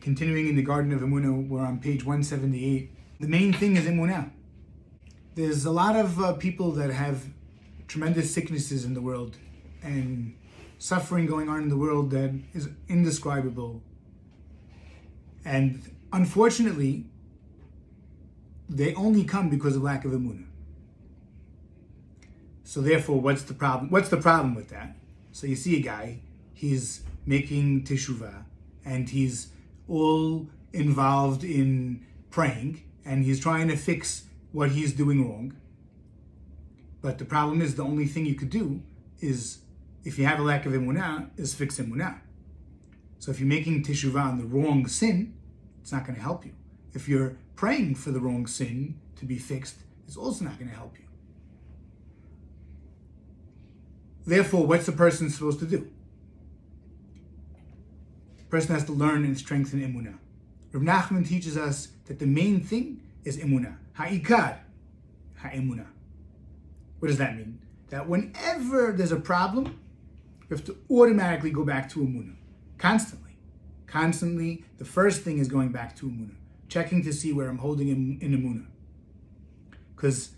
continuing in the Garden of Emuna, we're on page 178. The main thing is Emuna. There's a lot of people that have tremendous sicknesses in the world and suffering going on in the world that is indescribable. And unfortunately, they only come because of lack of Emuna. So therefore, what's the problem? What's the problem with that? So you see a guy, he's making teshuvah, and he's all involved in praying, and he's trying to fix what he's doing wrong. But the problem is, the only thing you could do is, if you have a lack of emunah, is fix emunah. So if you're making teshuvah on the wrong sin, it's not going to help you. If you're praying for the wrong sin to be fixed, it's also not going to help you. Therefore, what's the person supposed to do? The person has to learn and strengthen emunah. Rav Nachman teaches us that the main thing is emunah. Ha'ikar, ha'emunah. What does that mean? That whenever there's a problem, you have to automatically go back to emunah. Constantly. Constantly, the first thing is going back to emunah. Checking to see where I'm holding in emunah. Because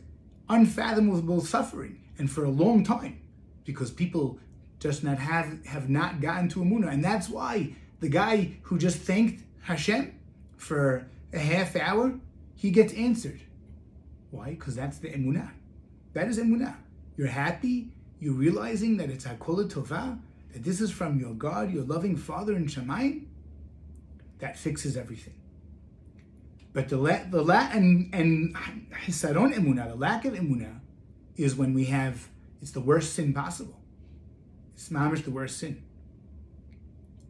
unfathomable suffering, and for a long time, because people just have not gotten to emunah. And that's why the guy who just thanked Hashem for a half hour, he gets answered. Why? Because that's the emunah. That is emunah. You're happy, you're realizing that it's hakol tovah, that this is from your God, your loving Father in Shamayim. That fixes everything. But the hisaron emunah, the lack of emunah, is when we have, it's the worst sin possible. It's mamish the worst sin.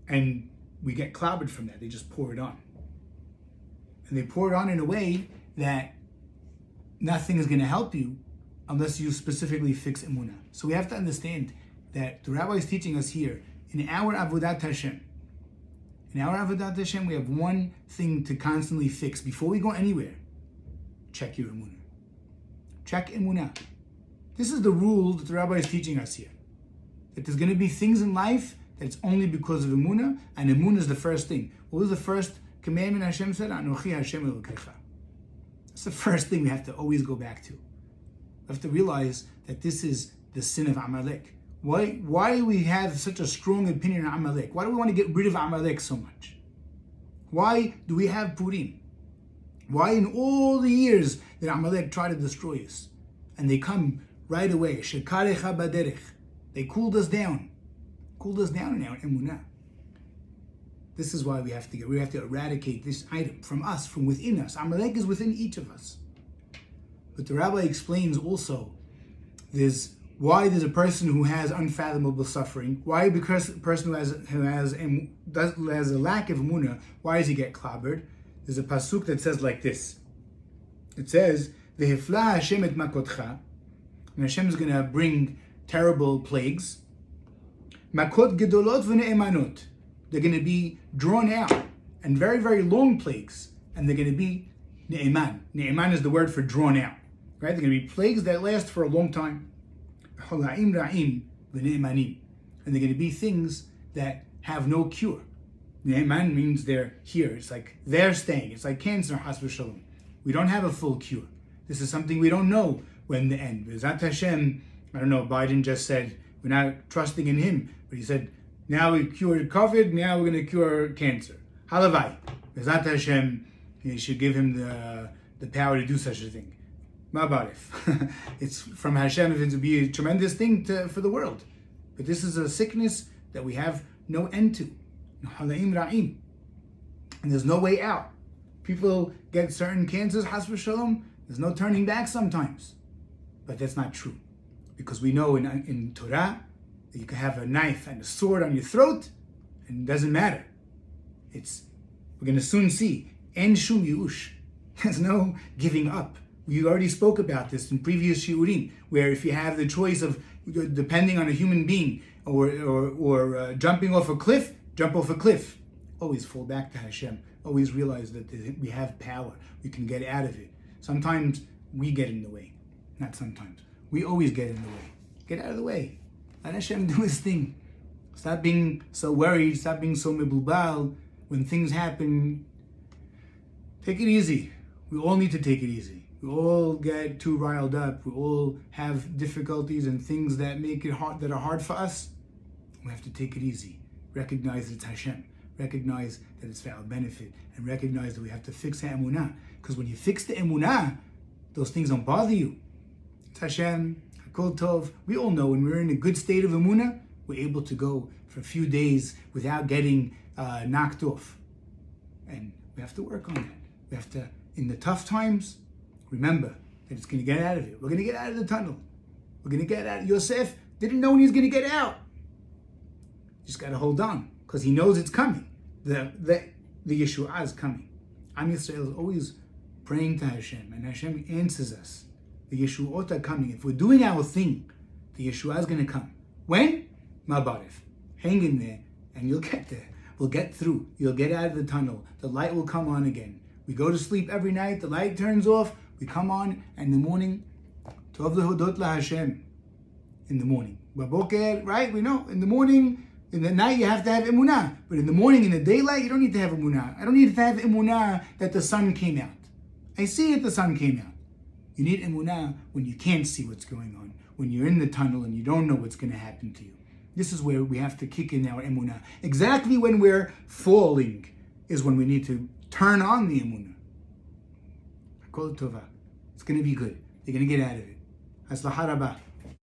And we get clobbered from that. They just pour it on. And they pour it on in a way that nothing is going to help you unless you specifically fix emunah. So we have to understand that the rabbi is teaching us here, in our avodat Hashem, we have one thing to constantly fix. Before we go anywhere, check your emunah. Check emunah. This is the rule that the rabbi is teaching us here. That there's going to be things in life that it's only because of emunah, and emunah is the first thing. What was the first commandment Hashem said? Anochi Hashem Elokecha. That's the first thing we have to always go back to. We have to realize that this is the sin of Amalek. Why do we have such a strong opinion on Amalek? Why do we want to get rid of Amalek so much? Why do we have Purim? Why in all the years that Amalek tried to destroy us? And they come right away. Shekarecha baderech. They cooled us down. Cooled us down in our emunah. This is why we have to eradicate this item from us, from within us. Amalek is within each of us. But the rabbi explains also why there's a person who has unfathomable suffering. Why? Because a person who has a lack of emunah, why does he get clobbered? There's a pasuk that says like this. It says, "Vehifla Hashem et makotcha," and Hashem is going to bring terrible plagues. Makot gedolot v'ne'emanot. They're going to be drawn out, and very, very long plagues, and they're going to be ne'eman. Ne'eman is the word for drawn out. Right? They're going to be plagues that last for a long time. And they're going to be things that have no cure. Ne'eman means they're here. It's like they're staying. It's like cancer, has v'shalom. We don't have a full cure. This is something we don't know when the end. B'ezrat Hashem, I don't know, Biden just said, we're not trusting in him. But he said, now we cured COVID, now we're going to cure cancer. Halavai. B'ezrat Hashem, you should give him the power to do such a thing. Ma'barif. It's from Hashem, it would be a tremendous thing for the world. But this is a sickness that we have no end to. And there's no way out. People get certain cancers, has v'shalom, there's no turning back sometimes. But that's not true. Because we know in Torah that you can have a knife and a sword on your throat, and it doesn't matter. We're going to soon see. En shum yush. There's no giving up. We already spoke about this in previous shiurim, where if you have the choice of depending on a human being or jumping off a cliff, jump off a cliff. Always fall back to Hashem. Always realize that we have power. We can get out of it. Sometimes we get in the way. Not sometimes. We always get in the way. Get out of the way. Let Hashem do His thing. Stop being so worried. Stop being so mebubal. when things happen, take it easy. We all need to take it easy. We all get too riled up. We all have difficulties and things that make it hard, that are hard for us. We have to take it easy. Recognize that it's Hashem. Recognize that it's for our benefit. And recognize that we have to fix the Emuna. Because when you fix the Emuna, those things don't bother you. It's Hashem, Hakol Tov. We all know when we're in a good state of Emuna, we're able to go for a few days without getting knocked off. And we have to work on that. We have to, in the tough times, remember that it's going to get out of it. We're going to get out of the tunnel. We're going to get out. Yosef didn't know when he was going to get out. Just got to hold on because he knows it's coming. The Yeshua is coming. Am Yisrael is always praying to Hashem, and Hashem answers us. The Yeshuot are coming. If we're doing our thing, the Yeshua is going to come. When? Mabarif. Hang in there, and you'll get there. We'll get through. You'll get out of the tunnel. The light will come on again. We go to sleep every night. The light turns off. We come on, and in the morning, Tov lehodot la Hashem. In the morning, Baboker, right? We know in the morning. In the night, you have to have emunah. But in the morning, in the daylight, you don't need to have emunah. I don't need to have emunah that the sun came out. I see it, the sun came out. You need emunah when you can't see what's going on. When you're in the tunnel and you don't know what's going to happen to you. This is where we have to kick in our emunah. Exactly when we're falling is when we need to turn on the emunah. Hakol tova. It's going to be good. You're going to get out of it. Haslachah rabah.